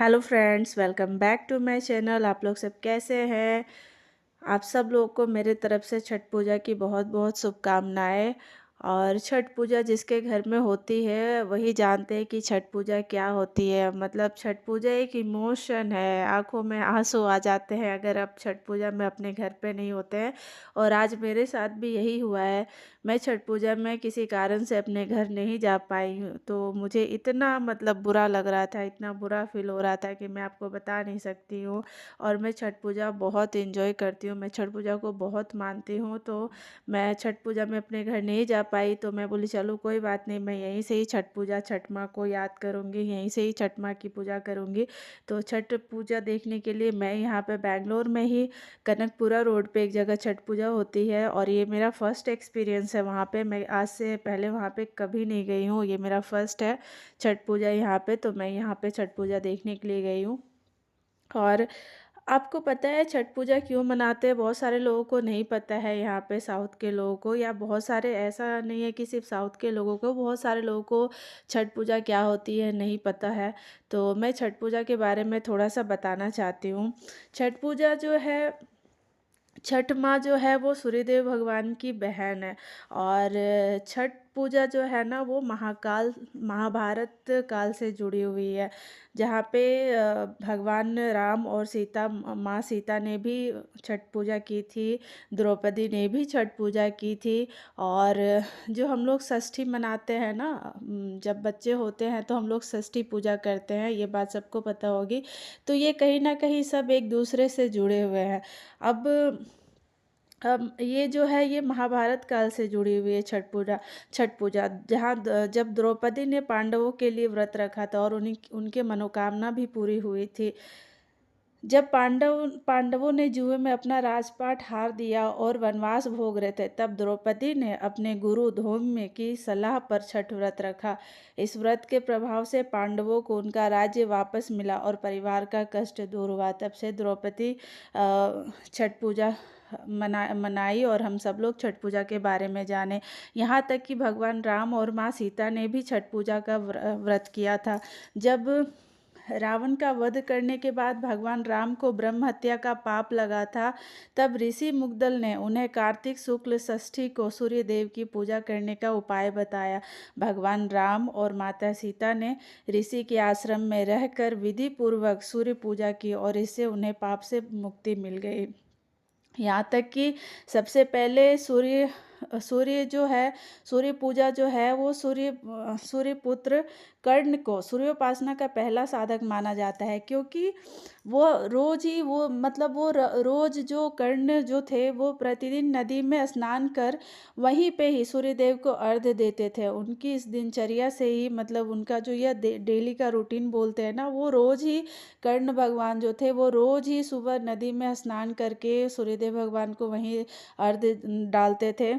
Hello friends, welcome back to my channel. आप लोग सब कैसे हैं? आप सब लोगों को मेरे तरफ से छठ पूजा की बहुत बहुत शुभकामनाएं। और छठ पूजा जिसके घर में होती है वही जानते हैं कि छठ पूजा क्या होती है। मतलब छठ पूजा एक इमोशन है, आंखों में आंसू आ जाते हैं अगर आप छठ पूजा में अपने घर पे नहीं होते हैं। और आज मेरे साथ भी यही हुआ है। मैं छठ पूजा में किसी कारण से अपने घर नहीं जा पाई हूँ, तो मुझे इतना मतलब बुरा लग रहा था, इतना बुरा फील हो रहा था कि मैं आपको बता नहीं सकती हूँ। और मैं छठ पूजा बहुत इंजॉय करती हूँ, मैं छठ पूजा को बहुत मानती हूँ। तो मैं छठ पूजा में अपने घर नहीं जा पाई, तो मैं बोली चलो कोई बात नहीं, मैं यहीं से ही छठ पूजा, छठ माँ को याद करूँगी, यहीं से ही छठ माँ की पूजा करूँगी। तो छठ पूजा देखने के लिए मैं यहाँ पे बैंगलोर में ही कनकपुरा रोड पे एक जगह छठ पूजा होती है, और ये मेरा फर्स्ट एक्सपीरियंस है वहाँ पे। मैं आज से पहले वहाँ पे कभी नहीं गई हूँ, ये मेरा फर्स्ट है छठ पूजा यहाँ पे। तो मैं यहाँ पे छठ पूजा देखने के लिए गई हूँ। और आपको पता है छठ पूजा क्यों मनाते हैं? बहुत सारे लोगों को नहीं पता है यहाँ पे, साउथ के लोगों को, या बहुत सारे, ऐसा नहीं है कि सिर्फ साउथ के लोगों को, बहुत सारे लोगों को छठ पूजा क्या होती है नहीं पता है। तो मैं छठ पूजा के बारे में थोड़ा सा बताना चाहती हूँ। छठ पूजा जो है, छठ माँ जो है वो सूर्यदेव भगवान की बहन है। और छठ पूजा जो है ना वो महाकाल, महाभारत काल से जुड़ी हुई है। जहाँ पे भगवान राम और सीता, माँ सीता ने भी छठ पूजा की थी, द्रौपदी ने भी छठ पूजा की थी। और जो हम लोग षष्ठी मनाते हैं ना, जब बच्चे होते हैं तो हम लोग षष्ठी पूजा करते हैं, ये बात सबको पता होगी। तो ये कहीं ना कहीं सब एक दूसरे से जुड़े हुए हैं। अब ये जो है ये महाभारत काल से जुड़ी हुई है छठ पूजा। छठ पूजा जहाँ जब द्रौपदी ने पांडवों के लिए व्रत रखा था और उन्हीं उनके मनोकामना भी पूरी हुई थी। जब पांडवों ने जुए में अपना राजपाट हार दिया और वनवास भोग रहे थे, तब द्रौपदी ने अपने गुरु धौम्य की सलाह पर छठ व्रत रखा। इस व्रत के प्रभाव से पांडवों को उनका राज्य वापस मिला और परिवार का कष्ट दूर हुआ। तब से द्रौपदी छठ पूजा मनाई, और हम सब लोग छठ पूजा के बारे में जाने। यहाँ तक कि भगवान राम और माँ सीता ने भी छठ पूजा का व्रत किया था। जब रावण का वध करने के बाद भगवान राम को ब्रह्म हत्या का पाप लगा था, तब ऋषि मुग्दल ने उन्हें कार्तिक शुक्ल षष्ठी को सूर्य देव की पूजा करने का उपाय बताया। भगवान राम और माता सीता ने ऋषि के आश्रम में रहकर विधि पूर्वक सूर्य पूजा की, और इससे उन्हें पाप से मुक्ति मिल गई। यहाँ तक कि सबसे पहले सूर्य सूर्य जो है, सूर्य पूजा जो है वो सूर्य पुत्र कर्ण को सूर्योपासना का पहला साधक माना जाता है, क्योंकि वो रोज ही वो मतलब वो रोज जो कर्ण जो थे वो प्रतिदिन नदी में स्नान कर वहीं पे ही सूर्य देव को अर्घ्य देते थे। उनकी इस दिनचर्या से ही, मतलब उनका जो यह डेली का रूटीन बोलते हैं ना, वो रोज ही कर्ण भगवान जो थे वो रोज ही सुबह नदी में स्नान करके सूर्यदेव भगवान को वहीं अर्घ्य डालते थे।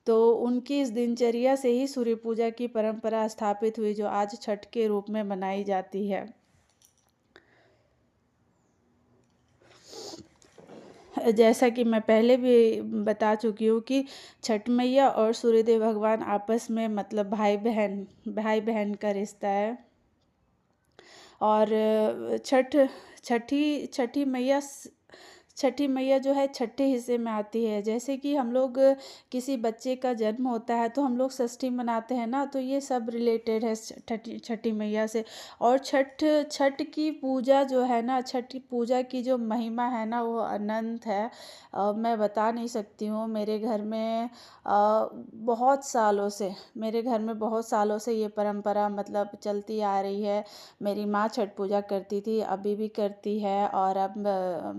तो उनकी इस दिनचर्या से ही सूर्य पूजा की परंपरा स्थापित हुई, जो आज छठ के रूप में मनाई जाती है। जैसा कि मैं पहले भी बता चुकी हूँ कि छठ मैया और सूर्यदेव भगवान आपस में, मतलब भाई बहन का रिश्ता है। और छठ छठी छठी मैया जो है छठे हिस्से में आती है। जैसे कि हम लोग किसी बच्चे का जन्म होता है तो हम लोग षष्ठी मनाते हैं ना, तो ये सब रिलेटेड है छठी छठी मैया से। और छठ छठ की पूजा जो है ना, छठ पूजा की जो महिमा है ना वो अनंत है। मैं बता नहीं सकती हूँ। मेरे घर में बहुत सालों से ये परंपरा मतलब चलती आ रही है। मेरी माँ छठ पूजा करती थी, अभी भी करती है, और अब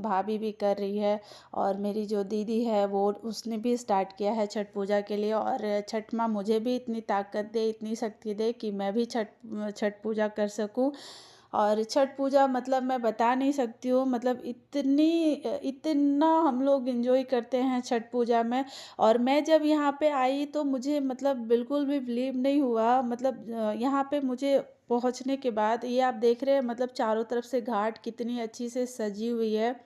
भाभी भी कर रही है। और मेरी जो दीदी है वो उसने भी स्टार्ट किया है छठ पूजा के लिए। और छठ माँ मुझे भी इतनी ताकत दे, इतनी शक्ति दे कि मैं भी छठ पूजा कर सकूं। और छठ पूजा मतलब मैं बता नहीं सकती हूँ, मतलब इतना हम लोग एंजॉय करते हैं छठ पूजा में। और मैं जब यहाँ पे आई तो मुझे मतलब बिल्कुल भी बिलीव नहीं हुआ, मतलब यहाँ पे मुझे पहुंचने के बाद ये आप देख रहे हैं, मतलब चारों तरफ से घाट कितनी अच्छी से सजी हुई है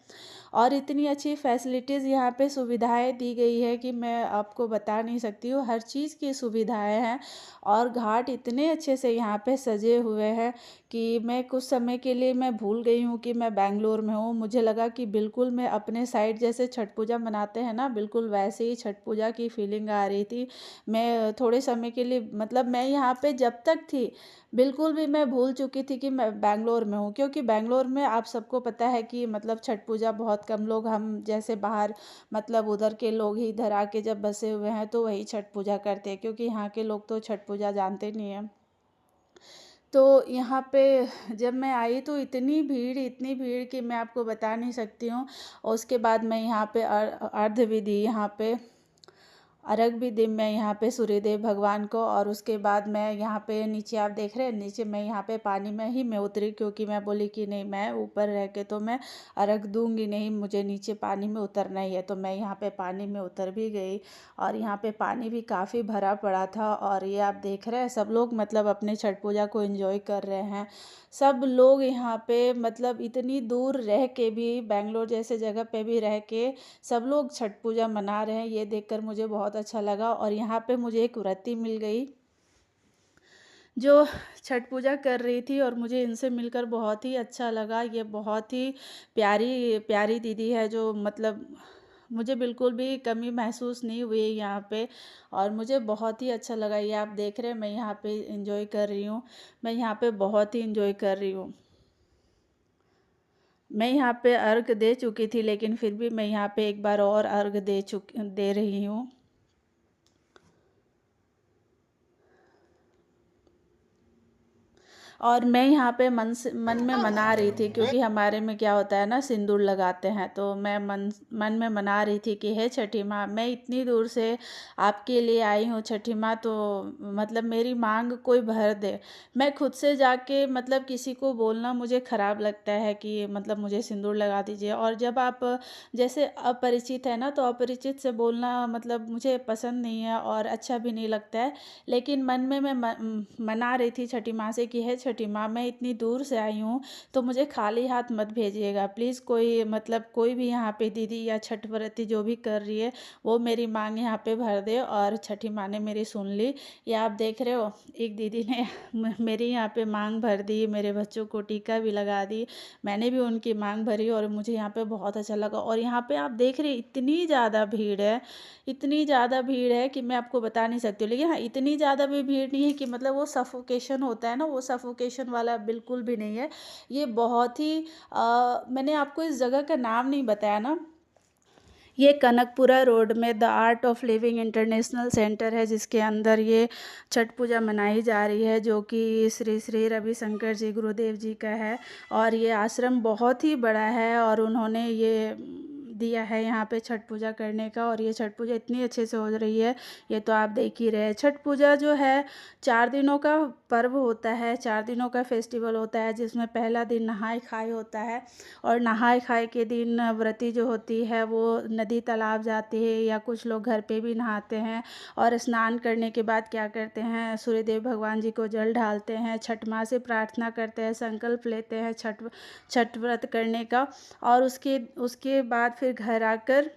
और इतनी अच्छी फैसिलिटीज़ यहाँ पे सुविधाएं दी गई है कि मैं आपको बता नहीं सकती हूँ। हर चीज़ की सुविधाएं हैं और घाट इतने अच्छे से यहाँ पे सजे हुए हैं कि मैं कुछ समय के लिए मैं भूल गई हूँ कि मैं बैंगलोर में हूँ। मुझे लगा कि बिल्कुल मैं अपने साइड जैसे छठ पूजा मनाते हैं ना, बिल्कुल वैसे ही छठ पूजा की फीलिंग आ रही थी। मैं थोड़े समय के लिए, मतलब मैं यहाँ पे जब तक थी बिल्कुल भी मैं भूल चुकी थी कि मैं बैंगलोर में हूँ, क्योंकि बैंगलोर में आप सबको पता है कि मतलब छठ पूजा बहुत कम लोग, हम जैसे बाहर मतलब उधर के लोग ही इधर आके जब बसे हुए हैं तो वही छठ पूजा करते हैं, क्योंकि यहाँ के लोग तो छठ पूजा जानते नहीं हैं। तो यहाँ पे जब मैं आई तो इतनी भीड़ कि मैं आपको बता नहीं सकती हूँ। और उसके बाद मैं यहाँ पे अर्घ्य भी दी, यहाँ पे अर्घ भी दी मैं यहाँ पे सूर्यदेव भगवान को। और उसके बाद मैं यहाँ पे नीचे, आप देख रहे हैं नीचे, मैं यहाँ पे पानी में ही मैं उतरी, क्योंकि मैं बोली कि नहीं, मैं ऊपर रह के तो मैं अर्घ दूंगी नहीं, मुझे नीचे पानी में उतरना ही है। तो मैं यहाँ पे पानी में उतर भी गई और यहाँ पे पानी भी काफ़ी भरा पड़ा था। और ये आप देख रहे हैं सब लोग मतलब अपने छठ पूजा को एंजॉय कर रहे हैं। सब लोग यहाँ पे मतलब इतनी दूर रह के भी, बेंगलोर जैसे जगह पे भी रह के सब लोग छठ पूजा मना रहे हैं, ये देखकर मुझे बहुत अच्छा लगा। और यहाँ पे मुझे एक व्रती मिल गई जो छठ पूजा कर रही थी और मुझे इनसे मिलकर बहुत ही अच्छा लगा। ये बहुत ही प्यारी प्यारी दीदी है, जो मतलब मुझे बिल्कुल भी कमी महसूस नहीं हुई यहाँ पे और मुझे बहुत ही अच्छा लगा। ये आप देख रहे हैं मैं यहाँ पे इंजॉय कर रही हूँ, मैं यहाँ पे बहुत ही इंजॉय कर रही हूँ। मैं यहाँ पे अर्घ दे चुकी थी, लेकिन फिर भी मैं यहाँ पे एक बार और अर्घ दे रही हूँ। और मैं यहाँ पे मन में मना रही थी, क्योंकि हमारे में क्या होता है ना, सिंदूर लगाते हैं। तो मैं मन में मना रही थी कि हे छठी माँ, मैं इतनी दूर से आपके लिए आई हूँ छठी माँ, तो मतलब मेरी मांग कोई भर दे। मैं खुद से जाके मतलब किसी को बोलना मुझे ख़राब लगता है कि मतलब मुझे सिंदूर लगा दीजिए। और जब आप जैसे अपरिचित है ना, तो अपरिचित से बोलना मतलब मुझे पसंद नहीं है और अच्छा भी नहीं लगता है। लेकिन मन में मैं मना रही थी छठी माँ से कि हे छठी माँ, मैं इतनी दूर से आई हूँ तो मुझे खाली हाथ मत भेजिएगा प्लीज़। कोई मतलब कोई भी यहाँ पे दीदी या छठ व्रती जो भी कर रही है वो मेरी मांग यहाँ पे भर दे। और छठी माँ ने मेरी सुन ली। ये आप देख रहे हो, एक दीदी ने मेरी यहाँ पे मांग भर दी, मेरे बच्चों को टीका भी लगा दी, मैंने भी उनकी मांग भरी और मुझे यहाँ पे बहुत अच्छा लगा। और यहाँ पे आप देख रहे इतनी ज़्यादा भीड़ है, इतनी ज़्यादा भीड़ है कि मैं आपको बता नहीं सकती हूँ। लेकिन हाँ, इतनी ज़्यादा भी भीड़ नहीं है कि मतलब वो सफोकेशन होता है ना, वो सफोकेशन वाला बिल्कुल भी नहीं है। ये बहुत ही मैंने आपको इस जगह का नाम नहीं बताया ना, ये कनकपुरा रोड में the art of living international centre है, जिसके अंदर ये छठ पूजा मनाई जा रही है, जो कि श्री श्री रविशंकर जी गुरुदेव जी का है। और ये आश्रम बहुत ही बड़ा है और उन्होंने ये दिया है यहाँ पे छठ पूजा करने का। और ये छठ पूजा इतनी अच्छे से हो रही है, ये तो आप देख ही रहे हैं। छठ पूजा जो है 4 दिनों का पर्व होता है, 4 दिनों का फेस्टिवल होता है, जिसमें पहला दिन नहाय खाए होता है। और नहाय खाए के दिन व्रती जो होती है वो नदी तालाब जाती है, या कुछ लोग घर पे भी नहाते हैं। और स्नान करने के बाद क्या करते हैं, सूर्यदेव भगवान जी को जल ढालते हैं, छठ माँ से प्रार्थना करते हैं, संकल्प लेते हैं छठ व्रत करने का। और उसके उसके बाद फिर घर आकर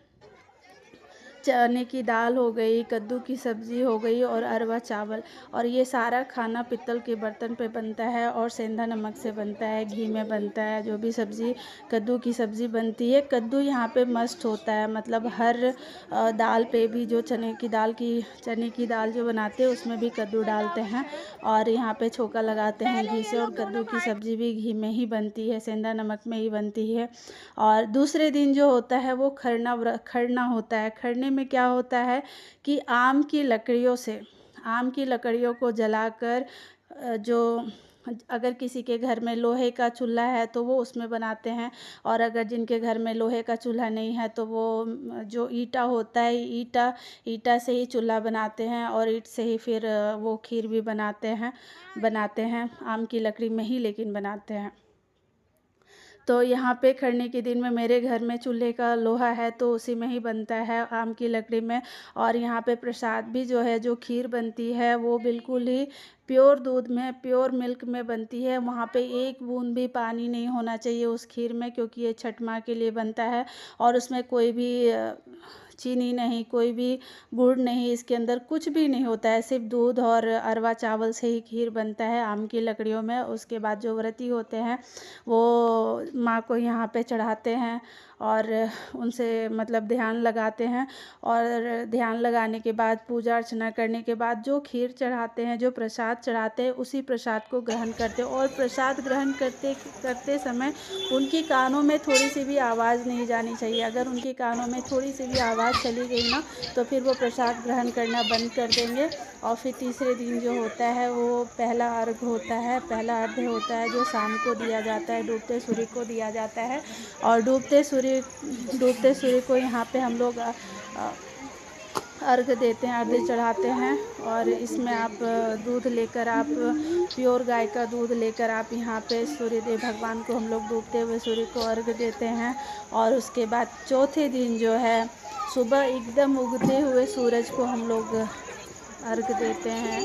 चने की दाल हो गई, कद्दू की सब्ज़ी हो गई और अरवा चावल। और ये सारा खाना पित्तल के बर्तन पे बनता है और सेंधा नमक से बनता है, घी में बनता है। जो भी सब्ज़ी, कद्दू की सब्ज़ी बनती है, कद्दू यहाँ पे मस्ट होता है, मतलब हर दाल पे भी, जो चने की दाल जो बनाते हैं उसमें भी कद्दू डालते हैं। और यहाँ पे छोंका लगाते हैं घी से। और कद्दू की सब्ज़ी भी घी में ही बनती है, सेंधा नमक में ही बनती है। और दूसरे दिन जो होता है वो खरना होता है। खरने में क्या होता है कि आम की लकड़ियों को जलाकर जो अगर किसी के घर में लोहे का चूल्हा है तो वो उसमें बनाते हैं। और अगर जिनके घर में लोहे का चूल्हा नहीं है तो वो जो ईंटा होता है, ईंटा से ही चूल्हा बनाते हैं और ईंट से ही फिर वो खीर भी बनाते हैं आम की लकड़ी में ही, लेकिन बनाते हैं। तो यहाँ पे खरने के दिन में मेरे घर में चूल्हे का लोहा है तो उसी में ही बनता है, आम की लकड़ी में। और यहाँ पे प्रसाद भी जो है, जो खीर बनती है वो बिल्कुल ही प्योर दूध में, प्योर मिल्क में बनती है। वहाँ पे एक बूंद भी पानी नहीं होना चाहिए उस खीर में, क्योंकि ये छठ माँ के लिए बनता है। और उसमें कोई भी चीनी नहीं, कोई भी गुड़ नहीं, इसके अंदर कुछ भी नहीं होता है, सिर्फ दूध और अरवा चावल से ही खीर बनता है आम की लकड़ियों में। उसके बाद जो व्रती होते हैं वो माँ को यहाँ पे चढ़ाते हैं और उनसे मतलब ध्यान लगाते हैं। और ध्यान लगाने के बाद, पूजा अर्चना करने के बाद जो खीर चढ़ाते हैं, जो प्रसाद चढ़ाते हैं, उसी प्रसाद को ग्रहण करते हैं। और प्रसाद ग्रहण करते करते समय उनके कानों में थोड़ी सी भी आवाज़ नहीं जानी चाहिए। अगर उनके कानों में थोड़ी सी भी आवाज़ चली गई ना, तो फिर वो प्रसाद ग्रहण करना बंद कर देंगे। और फिर तीसरे दिन जो होता है वो पहला अर्घ होता है, पहला अर्घ होता है जो शाम को दिया जाता है, डूबते सूर्य को दिया जाता है। और डूबते सूर्य को यहाँ पे हम लोग अर्घ देते हैं, अर्घ चढ़ाते हैं। और इसमें आप दूध लेकर, आप प्योर गाय का दूध लेकर आप यहाँ पे सूर्य देव भगवान को हम लोग डूबते हुए सूर्य को अर्घ देते हैं। और उसके बाद चौथे दिन जो है सुबह एकदम उगते हुए सूरज को हम लोग अर्घ देते हैं,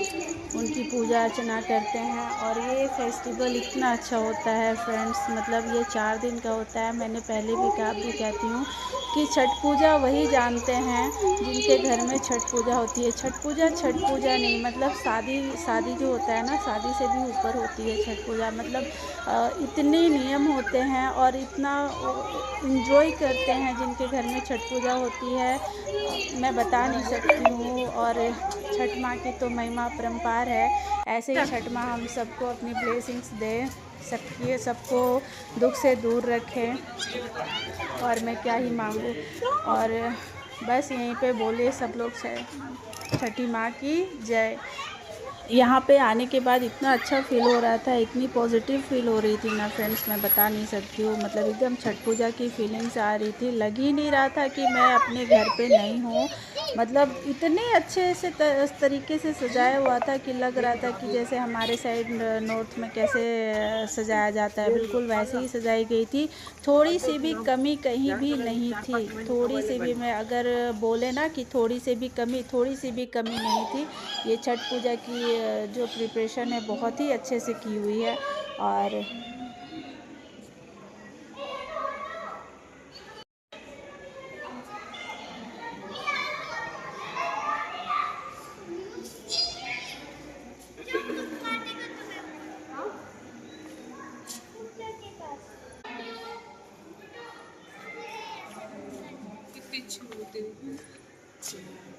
उनकी पूजा अर्चना करते हैं। और ये फेस्टिवल इतना अच्छा होता है फ्रेंड्स, मतलब ये 4 दिन का होता है। मैंने पहले भी कहा, भी कहती हूँ कि छठ पूजा वही जानते हैं जिनके घर में छठ पूजा होती है। छठ पूजा नहीं, मतलब शादी जो होता है ना, शादी से भी ऊपर होती है छठ पूजा। मतलब इतने नियम होते हैं और इतना इन्जॉय करते हैं जिनके घर में छठ पूजा होती है, मैं बता नहीं सकती हूँ। और छठ माँ की तो महिमा अपरंपार है। ऐसे ही छठ माँ हम सबको अपनी ब्लेसिंग्स दे, सबको दुख से दूर रखें। और मैं क्या ही मांगूँ। और बस यहीं पे बोले सब लोग छठी माँ की जय। यहाँ पे आने के बाद इतना अच्छा फ़ील हो रहा था, इतनी पॉजिटिव फ़ील हो रही थी ना फ्रेंड्स, मैं बता नहीं सकती हूँ। मतलब एकदम छठ पूजा की फीलिंग्स आ रही थी, लग ही नहीं रहा था कि मैं अपने घर पे नहीं हूँ। मतलब इतने अच्छे से तरीके से सजाया हुआ था कि लग रहा था कि जैसे हमारे साइड नॉर्थ में कैसे सजाया जाता है, बिल्कुल वैसे ही सजाई गई थी। थोड़ी सी भी कमी कहीं भी नहीं थी, थोड़ी सी भी, मैं अगर बोले ना कि थोड़ी सी भी कमी नहीं थी। ये छठ पूजा की जो प्रिपरेशन है बहुत ही अच्छे से की हुई है। और कितनी अच्छी होती है।